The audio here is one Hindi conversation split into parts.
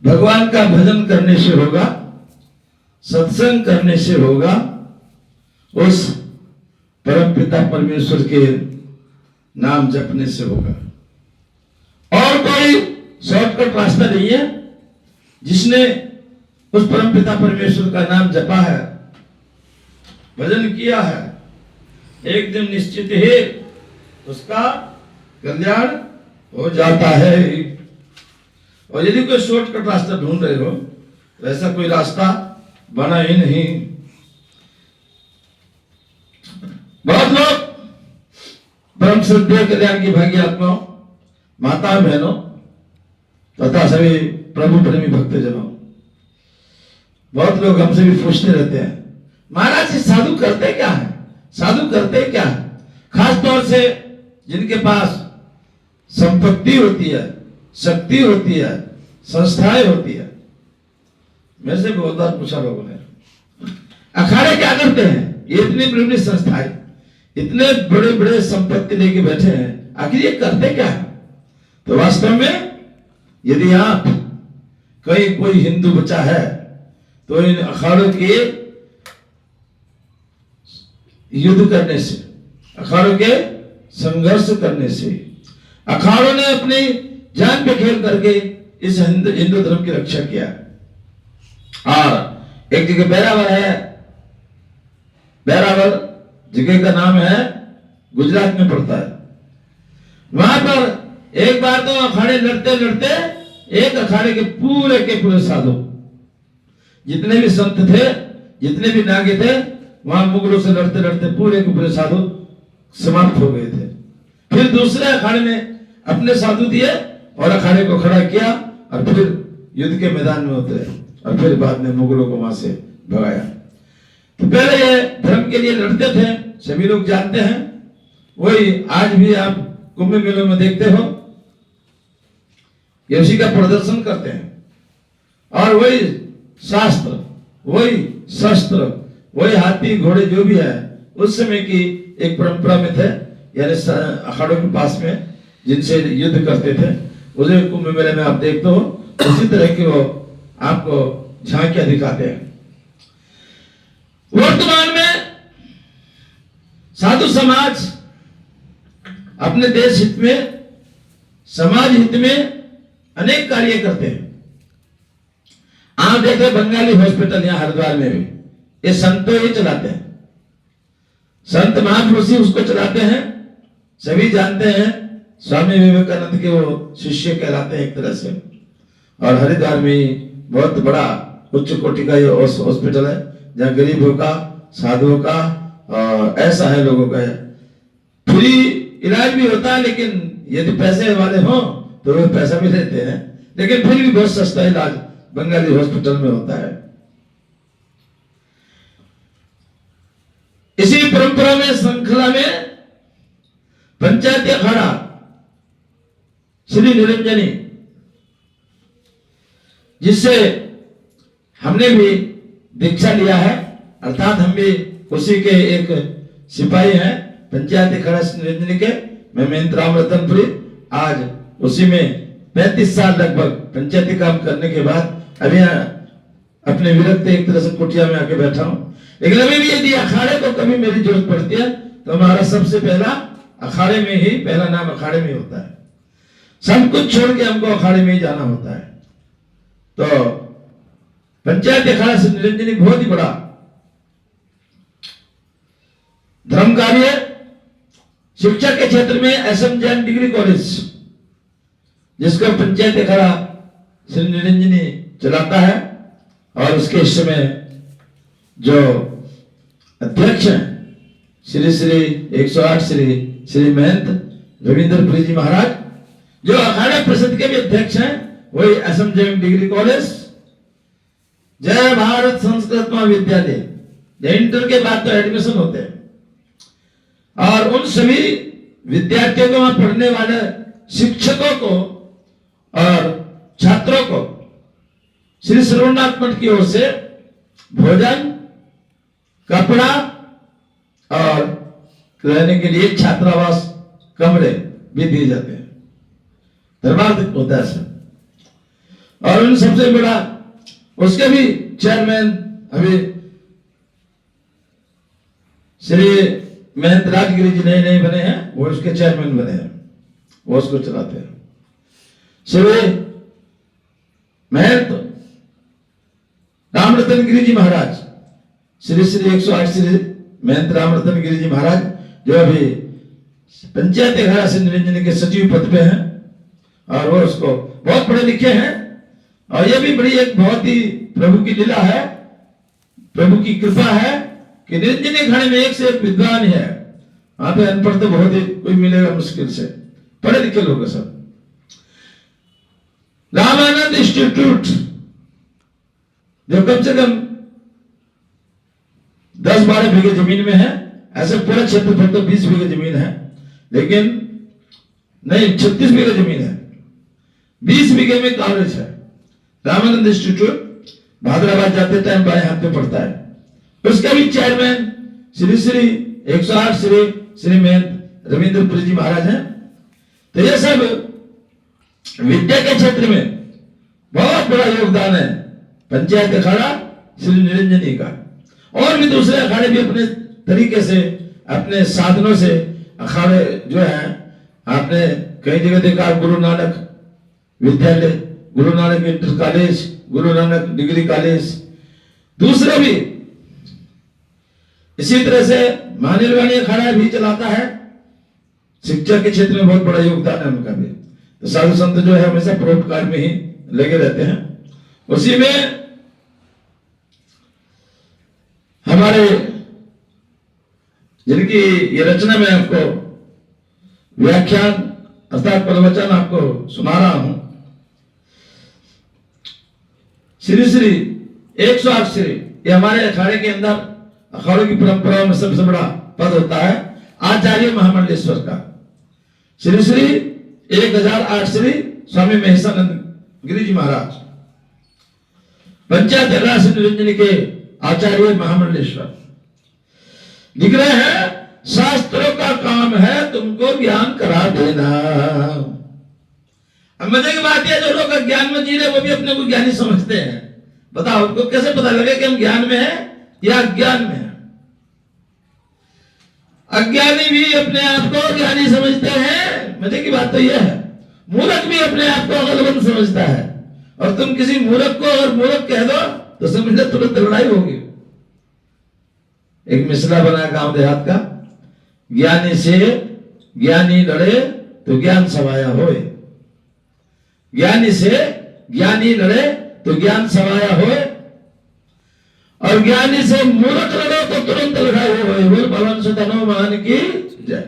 भगवान का भजन करने से होगा, सत्संग करने से होगा, उस परम पिता परमेश्वर के नाम जपने से होगा। और कोई शॉर्टकट रास्ता नहीं है। जिसने उस परम पिता परमेश्वर का नाम जपा है, भजन किया है, एक दिन निश्चित ही उसका कल्याण हो जाता है। और यदि कोई शॉर्टकट रास्ता ढूंढ रहे हो, वैसा कोई रास्ता बना ही नहीं। बहुत लोग परम श्रद्धेय कल्याण की भागी आत्माओं, माता बहनों तथा सभी प्रभु प्रेमी भक्तजनों, बहुत लोग हमसे भी पूछते रहते हैं, महाराज जी साधु करते क्या है, साधु करते क्या है? खास तौर से जिनके पास संपत्ति होती है, शक्ति होती है, संस्थाएं होती है। मेरे से बहुत बार पूछा लोगों ने, अखाड़े क्या करते हैं? ये इतनी बड़ी संस्थाएं, इतने बड़े बड़े संपत्ति लेके बैठे हैं, आखिर ये करते क्या है? तो वास्तव में यदि आप कहीं कोई हिंदू बचा है तो इन अखाड़ों के युद्ध करने से, अखाड़ों के संघर्ष करने से, अखाड़ों ने अपनी जान पे खेल करके इस हिंदू धर्म की रक्षा किया। और एक जगह बैरावल है, बैरावल जगह का नाम है, गुजरात में पड़ता है। वहां पर एक बार तो अखाड़े लड़ते लड़ते एक अखाड़े के पूरे साधु, जितने भी संत थे, जितने भी नागे थे, वहां मुगलों से लड़ते लड़ते पूरे के पूरे साधु समाप्त हो गए थे। फिर दूसरे अखाड़े ने अपने साधु दिए और अखाड़े को खड़ा किया और फिर युद्ध के मैदान में उतरे और फिर बाद में मुगलों को वहां से भगाया। तो पहले ये धर्म के लिए लड़ते थे, सभी लोग जानते हैं। वही आज भी आप कुंभ मेलों में देखते हो, ये उसी का प्रदर्शन करते हैं। और वही शास्त्र, वही शस्त्र, वही हाथी घोड़े जो भी है, उस समय की एक परंपरा में थे, यानी अखाड़ों के पास में जिनसे युद्ध करते थे, उसे कुंभ मेले में आप देखते हो, उसी तरह के वो आपको झांकियां दिखाते हैं। वर्तमान में साधु समाज अपने देश हित में, समाज हित में अनेक कार्य करते हैं। आप देखते बंगाली हॉस्पिटल यहां हरिद्वार में भी, ये संत ही चलाते हैं, संत महापुरुष ही उसको चलाते हैं। सभी जानते हैं स्वामी विवेकानंद के वो शिष्य कहलाते हैं एक तरह से। और हरिद्वार में बहुत बड़ा उच्च कोटि का ये हॉस्पिटल है, जहाँ गरीबों का, साधुओं का, ऐसा है लोगों का फ्री इलाज भी होता है। लेकिन यदि पैसे वाले हों तो वो पैसा भी लेते हैं, लेकिन फिर भी बहुत सस्ता इलाज बंगाली हॉस्पिटल में होता है। इसी परंपरा में, श्रृंखला में पंचायती अखाड़ा श्री निरंजनी, जिससे हमने भी दीक्षा लिया है, अर्थात हम भी उसी के एक सिपाही हैं, पंचायती अखाड़ा श्री निरंजनी के। मैं महेंद्र राम रतनपुरी, आज उसी में 35 साल लगभग पंचायती काम करने के बाद अभी अपने विरक्त एक तरह से कुटिया में आके बैठा हूं। लेकिन अभी भी यदि अखाड़े को कभी मेरी जरूरत पड़ती है तो हमारा सबसे पहला अखाड़े में ही, पहला नाम अखाड़े में होता है। सब कुछ छोड़ के हमको अखाड़े में ही जाना होता है। तो पंचायती अखाड़ा से निरंजनी बहुत ही बड़ा धर्म कार्य, शिक्षा के क्षेत्र में एसएम जैन डिग्री कॉलेज, जिसका पंचायती अखाड़ा श्री निरंजनी चलाता है। और उसके समय जो अध्यक्ष हैं श्री 108 श्री महंत रविंद्रपुरी जी महाराज, जो अखाड़ा परिषद के भी अध्यक्ष हैं, वही एसएम जैन डिग्री कॉलेज, जय भारत संस्कृत महाविद्यालय, इंटर के बाद तो एडमिशन होते हैं। और उन सभी विद्यार्थियों को, वहां पढ़ने वाले शिक्षकों को और छात्रों को श्री सर्वनाथ मठ की ओर से भोजन, कपड़ा और रहने के लिए छात्रावास कमरे भी दिए जाते हैं। धर्मार्थ होता है सर। और उन सबसे बड़ा उसके भी चेयरमैन अभी श्री महंत राजगिरी जी नए नए बने हैं, वो उसके चेयरमैन बने हैं, वो उसको चलाते हैं। श्री महंत रामरतन गिरी जी महाराज, श्री श्री 108 श्री महंत रामरतन गिरी जी महाराज, जो अभी पंचायत अखाड़ा से निरंजन के सचिव पद पे हैं, और वो उसको बहुत पढ़े लिखे हैं। और ये भी बड़ी एक बहुत ही प्रभु की लीला है, प्रभु की कृपा है कि निरंजन अखाड़े में एक से एक विद्वान है। वहां पे अनपढ़ तो बहुत ही कोई मिलेगा मुश्किल से, पढ़े लिखे लोग सब। रामानंद इंस्टीट्यूट जो कम से कम 10-12 बीघे जमीन में है, ऐसे पूरा क्षेत्रफल तो 20 बीघे जमीन है, लेकिन नहीं 36 बीघे जमीन है, 20 बीघे में कॉलेज है। रामानंद इंस्टीट्यूट भादराबाद जाते टाइम बाएं हाथ पे पड़ता है। उसका भी चेयरमैन श्री श्री 108 श्री महंत रविंद्रपुरी जी महाराज हैं। तो ये सब विद्या के क्षेत्र में बहुत बड़ा योगदान है पंचायत अखाड़ा श्री निरंजनी का। और भी दूसरे अखाड़े भी अपने तरीके से, अपने साधनों से अखाड़े जो है, आपने कई जगह देखा गुरु नानक विद्यालय, Guru Nanak inter college, Guru Nanak degree college, दूसरे भी इसी तरह से मानिलवाणी अखाड़ा भी चलाता है। शिक्षा के क्षेत्र में बहुत बड़ा योगदान है उनका भी। तो साधु संत जो है हमेशा परोपकार में ही लगे रहते हैं। उसी में हमारे जिनकी ये रचना में आपको व्याख्यान अर्थात प्रवचन आपको सुना रहा हूं, श्री श्री 108 श्री, ये हमारे अखाड़े के अंदर अखाड़ों की परंपराओं में सबसे बड़ा पद होता है आचार्य महामंडलेश्वर का। श्री श्री 1008 श्री स्वामी महेशानंद गिरी जी महाराज, पंचायत अखाड़ा श्री निरंजनी के आचार्य महामंडलेश्वर लिख रहे हैं, शास्त्रों का काम है तुमको ज्ञान करा देना। अब मजे की बात है, जो लोग अज्ञान में जी रहे वो भी अपने को ज्ञानी समझते हैं। बताओ उनको कैसे पता लगे कि हम ज्ञान में हैं या अज्ञान में हैं? अज्ञानी भी अपने आप को ज्ञानी समझते हैं। मजे की बात तो यह है, मूर्ख भी अपने आप को अकलमंद समझता है। और तुम किसी मूर्ख को अगर मूर्ख कह दो तो समझ लो तुरंत लड़ाई होगी। एक मिसला बना गांव देहात का, ज्ञानी से ज्ञानी लड़े तो ज्ञान सवाया होए, ज्ञानी से ज्ञानी लड़े तो ज्ञान सवाया होए, और ज्ञानी से मूर्ख लड़े तो तुरंत लड़ाई होए। बोल भगवान सुतनो मान की जय।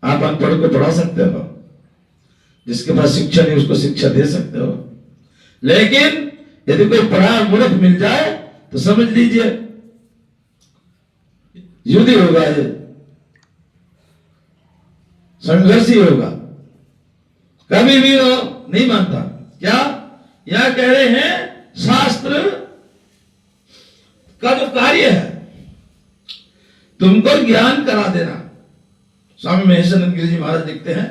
आप अनपढ़ को पढ़ा सकते हो, जिसके पास शिक्षा नहीं उसको शिक्षा दे सकते हो, लेकिन यदि कोई पढ़ा मूर्ख मिल जाए तो समझ लीजिए युद्ध ही होगा, ये संघर्ष ही होगा, कभी भी वो नहीं मानता। क्या यह कह रहे हैं, शास्त्र का जो कार्य है तुमको ज्ञान करा देना। स्वामी महेशानंद गिरी जी महाराज लिखते हैं,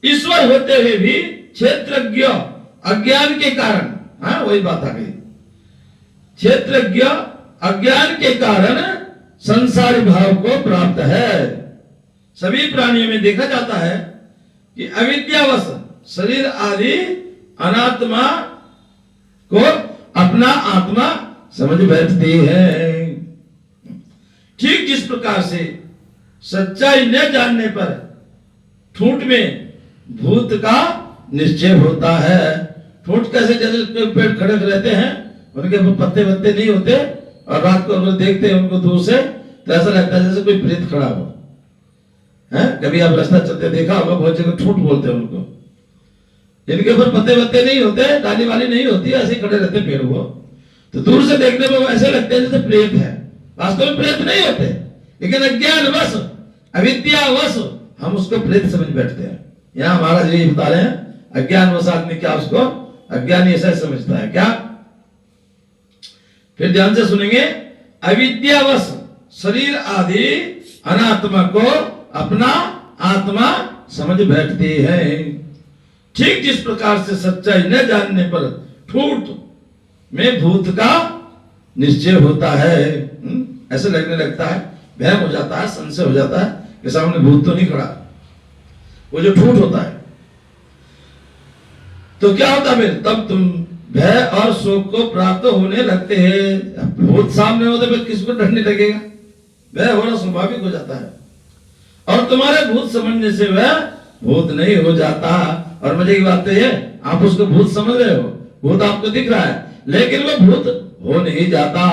ईश्वर होते हुए भी क्षेत्रज्ञ अज्ञान के कारण, हाँ वही बात आ गई, क्षेत्रज्ञ अज्ञान के कारण संसारी भाव को प्राप्त है। सभी प्राणियों में देखा जाता है कि अविद्यावश शरीर आदि अनात्मा को अपना आत्मा समझ बैठती है। ठीक जिस प्रकार से सच्चाई न जानने पर ठूंठ में भूत का निश्चय होता है। ठूंठ कैसे, जैसे पेड़ खड़े रहते हैं, उनके पत्ते वत्ते नहीं होते, और रात को अगर देखते हैं उनको दूर से तो ऐसा लगता है जैसे कोई प्रेत खड़ा हो। है कभी आप रास्ता चलते देखा होगा, बहुत जगह ठूंठ बोलते हैं उनको। इनके ऊपर पत्ते वत्ते नहीं होते, डाली वाली नहीं होती, ऐसे खड़े रहते पेड़ वो, तो दूर से देखने में वो ऐसे लगते हैं जैसे प्रेत है। वास्तव में प्रेत नहीं होते, लेकिन अज्ञानवश अविद्यावश हम उसको प्रेत समझ बैठते हैं। यहाँ महाराज यही बता रहे हैं, अज्ञानवश आदमी क्या उसको अज्ञानी ऐसा समझता है क्या। फिर ध्यान से सुनेंगे, अविद्यावश शरीर आदि अनात्मा को अपना आत्मा समझ बैठती है। ठीक जिस प्रकार से सच्चाई न जानने पर ठूठ में भूत का निश्चय होता है। ऐसे लगने लगता है, भय हो जाता है, संशय हो जाता है कि सामने भूत तो नहीं खड़ा, वो जो ठूठ होता है। तो क्या होता है फिर? तब तुम भय और शोक को प्राप्त होने लगते हैं। भूत सामने हो तो फिर किसको डर नहीं लगेगा? वह होना स्वाभाविक हो जाता है। और तुम्हारे भूत समझने से वह भूत नहीं हो जाता। और मजे की बात तो ये, आप उसको भूत समझ रहे हो, भूत आपको दिख रहा है, लेकिन वो भूत हो नहीं जाता।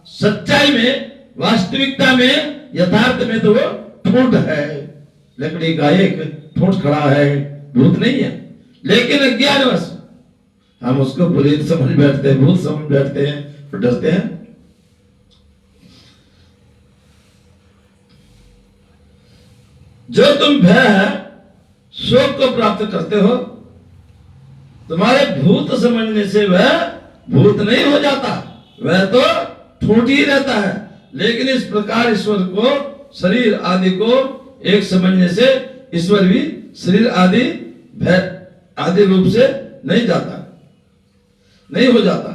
सच्चाई में, वास्तविकता में, यथार्थ में तो वो ठूठ है, लकड़ी का एक ठूठ खड़ा है, भूत नहीं है। लेकिन अज्ञानवश हम उसको प्रेत समझ बैठते हैं, भूत समझ बैठते हैं, तो डरते हैं। जो तुम भय है, शोक को प्राप्त करते हो, तुम्हारे भूत समझने से वह भूत नहीं हो जाता, वह तो ठूठ ही रहता है। लेकिन इस प्रकार ईश्वर को, शरीर आदि को एक समझने से ईश्वर भी शरीर आदि भय आदि रूप से नहीं जाता, नहीं हो जाता।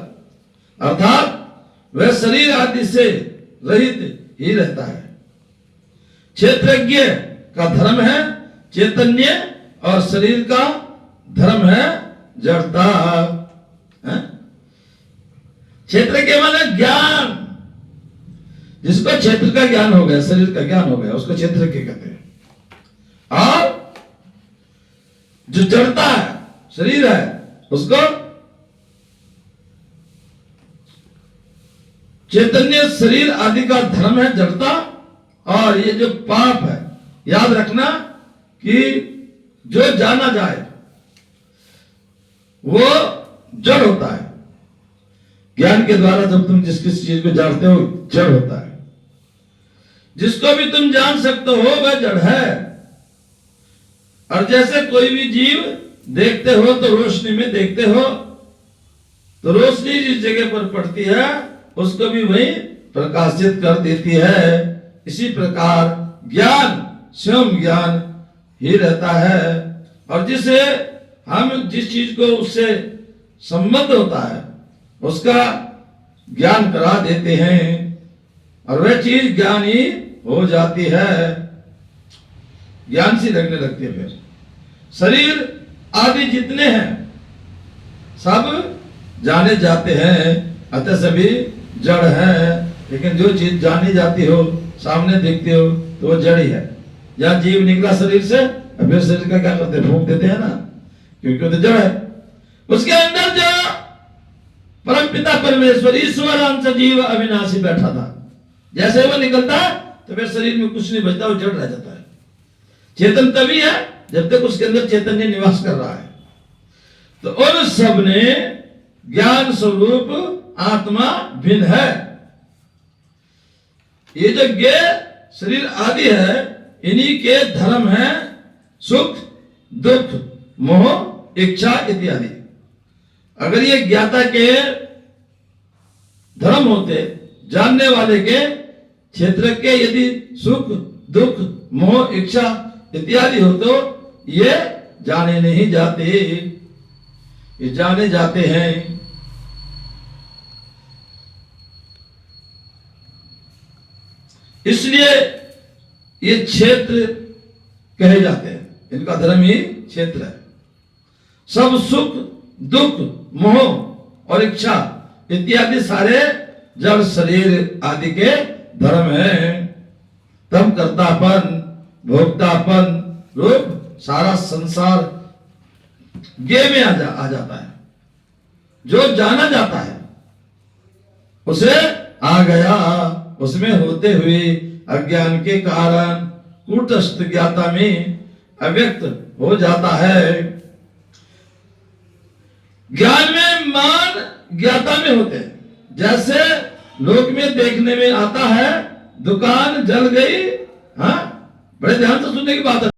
अर्थात वह शरीर आदि से रहित ही रहता है। क्षेत्रज्ञ का धर्म है चैतन्य और शरीर का धर्म है जड़ता। क्षेत्र के माने ज्ञान, जिसको क्षेत्र का ज्ञान हो गया, शरीर का ज्ञान हो गया, उसको क्षेत्र के कहते हैं। और जो जड़ता है, शरीर है, उसको चैतन्य शरीर आदि का धर्म है जड़ता। और ये जो पाप है, याद रखना कि जो जाना जाए वो जड़ होता है। ज्ञान के द्वारा जब तुम जिस किस चीज को जानते हो, जड़ होता है। जिसको भी तुम जान सकते हो वह जड़ है। और जैसे कोई भी जीव देखते हो तो रोशनी में देखते हो, तो रोशनी जिस जगह पर पड़ती है उसको भी वही प्रकाशित कर देती है। इसी प्रकार ज्ञान स्वयं ज्ञान ही रहता है। और जिसे हम जिस चीज को उससे संबंध होता है उसका ज्ञान करा देते हैं और वह चीज ज्ञान ही हो जाती है, ज्ञान सी लगने लगती है। फिर शरीर आदि जितने हैं सब जाने जाते हैं, अतः सभी जड़ है। लेकिन जो चीज जानी जाती हो, सामने देखते हो, तो वो जड़ ही है। या जीव निकला शरीर से, फिर शरीर का क्या करते हैं? फूंक देते हैं ना, क्योंकि वो तो जड़ है। उसके अंदर जो परम पिता परमेश्वर ईश्वर अंश जीव अविनाशी बैठा था, जैसे वो निकलता है तो फिर शरीर में कुछ नहीं बचता, वो जड़ रह जाता है। चेतन तभी है जब तक उसके अंदर चैतन्य निवास कर रहा है। तो उन सब ने ज्ञान स्वरूप आत्मा भिन्न है। ये जो ज्ञ शरीर आदि है, इन्हीं के धर्म है सुख दुख मोह इच्छा इत्यादि। अगर ये ज्ञाता के धर्म होते, जानने वाले के, क्षेत्र के यदि सुख दुख मोह इच्छा इत्यादि हो तो ये जाने नहीं जाते, ये जाने जाते हैं। इसलिए ये क्षेत्र कहे जाते हैं, इनका धर्म ही क्षेत्र है। सब सुख दुख मोह और इच्छा इत्यादि सारे जड़ शरीर आदि के धर्म है। तब कर्तापन भोक्तापन रूप सारा संसार ज्ञ में आ जाता है। जो जाना जाता है उसे आ गया, उसमें होते हुए अज्ञान के कारण कूटस्थ ज्ञाता में अव्यक्त हो जाता है। ज्ञान में मान ज्ञाता में होते हैं। जैसे लोक में देखने में आता है दुकान जल गई, हाँ, बड़े ध्यान से सुनने की बात है।